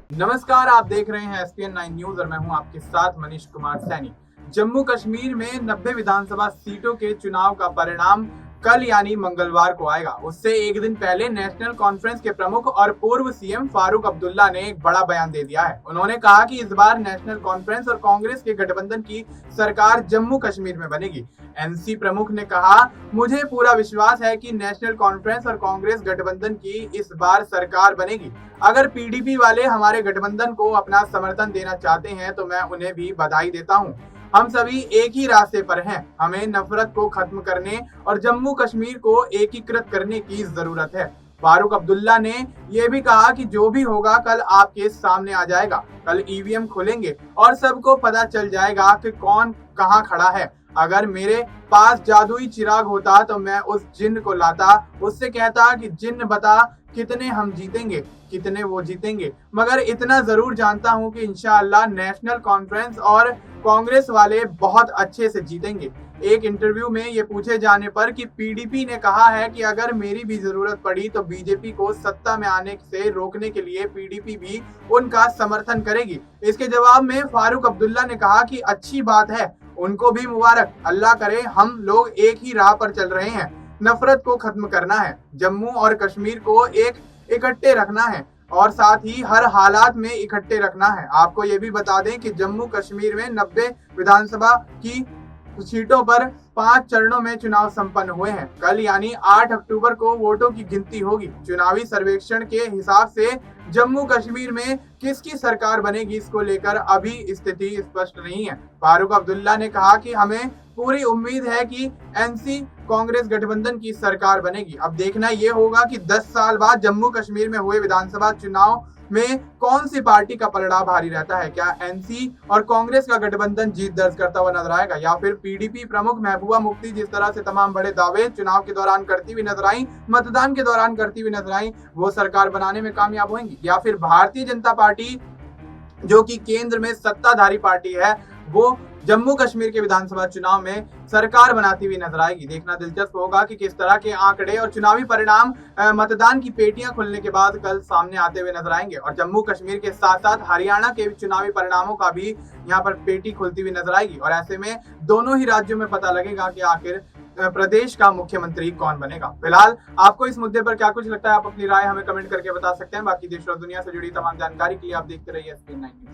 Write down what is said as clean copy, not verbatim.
नमस्कार, आप देख रहे हैं एसपीएन 9 न्यूज और मैं हूं आपके साथ मनीष कुमार सैनी। जम्मू कश्मीर में 90 विधानसभा सीटों के चुनाव का परिणाम कल यानी मंगलवार को आएगा। उससे एक दिन पहले नेशनल कॉन्फ्रेंस के प्रमुख और पूर्व सीएम फारूक अब्दुल्ला ने एक बड़ा बयान दे दिया है। उन्होंने कहा कि इस बार नेशनल कॉन्फ्रेंस और कांग्रेस के गठबंधन की सरकार जम्मू कश्मीर में बनेगी। एनसी प्रमुख ने कहा, मुझे पूरा विश्वास है कि नेशनल कॉन्फ्रेंस और कांग्रेस गठबंधन की इस बार सरकार बनेगी। अगर पीडीपी वाले हमारे गठबंधन को अपना समर्थन देना चाहते हैं तो मैं उन्हें भी बधाई देता हूं। हम सभी एक ही रास्ते पर हैं। हमें नफरत को खत्म करने और जम्मू कश्मीर को एकीकृत करने की जरूरत है। फारूक अब्दुल्ला ने यह भी कहा कि जो भी होगा कल आपके सामने आ जाएगा। कल ईवीएम खुलेंगे और सबको पता चल जाएगा कि कौन कहां खड़ा है। अगर मेरे पास जादुई चिराग होता तो मैं उस जिन्न को लाता, उससे कहता कि जिन्न बता कितने हम जीतेंगे, कितने वो जीतेंगे। मगर इतना जरूर जानता हूं कि इंशाअल्लाह नेशनल कॉन्फ्रेंस और कांग्रेस वाले बहुत अच्छे से जीतेंगे। एक इंटरव्यू में ये पूछे जाने पर कि पीडीपी ने कहा है कि अगर मेरी भी जरूरत पड़ी तो बीजेपी को सत्ता में आने से रोकने के लिए पीडीपी भी उनका समर्थन करेगी। इसके जवाब में फारूक अब्दुल्ला ने कहा कि अच्छी बात है, उनको भी मुबारक। अल्लाह करे हम लोग एक ही राह पर चल रहे हैं। नफरत को खत्म करना है, जम्मू और कश्मीर को इकट्ठे रखना है और साथ ही हर हालात में इकट्ठे रखना है। आपको ये भी बता दें कि जम्मू कश्मीर में 90 विधानसभा की सीटों पर 5 चरणों में चुनाव संपन्न हुए हैं। कल यानी 8 अक्टूबर को वोटों की गिनती होगी। चुनावी सर्वेक्षण के हिसाब से जम्मू कश्मीर में किसकी सरकार बनेगी, इसको लेकर अभी स्थिति स्पष्ट नहीं है। फारूक अब्दुल्ला ने कहा कि हमें पूरी उम्मीद है कि एनसी कांग्रेस गठबंधन की सरकार बनेगी। अब देखना यह होगा कि 10 साल बाद जम्मू कश्मीर में हुए विधानसभा चुनाव में कौन सी पार्टी का पलड़ा भारी रहता है। क्या एनसी और कांग्रेस का गठबंधन जीत दर्ज करता हुआ नजर आएगा या फिर पीडीपी प्रमुख महबूबा मुफ्ती जिस तरह से तमाम बड़े दावे चुनाव के दौरान करती हुई नजर आई, मतदान के दौरान करती हुई नजर आई, वो सरकार बनाने में कामयाब होंगी या फिर भारतीय जनता पार्टी जो कि केंद्र में सत्ताधारी पार्टी है वो जम्मू कश्मीर के विधानसभा चुनाव में सरकार बनाती हुई नजर आएगी। देखना दिलचस्प होगा कि किस तरह के आंकड़े और चुनावी परिणाम मतदान की पेटियां खुलने के बाद कल सामने आते हुए नजर आएंगे। और जम्मू कश्मीर के साथ साथ हरियाणा के चुनावी परिणामों का भी यहाँ पर पेटी खुलती हुई नजर आएगी और ऐसे में दोनों ही राज्यों में पता लगेगा कि आखिर प्रदेश का मुख्यमंत्री कौन बनेगा। फिलहाल आपको इस मुद्दे पर क्या कुछ लगता है, आप अपनी राय हमें कमेंट करके बता सकते हैं। बाकी देश और दुनिया से जुड़ी तमाम जानकारी के लिए आप देखते रहिए एसपीएन 9 न्यूज।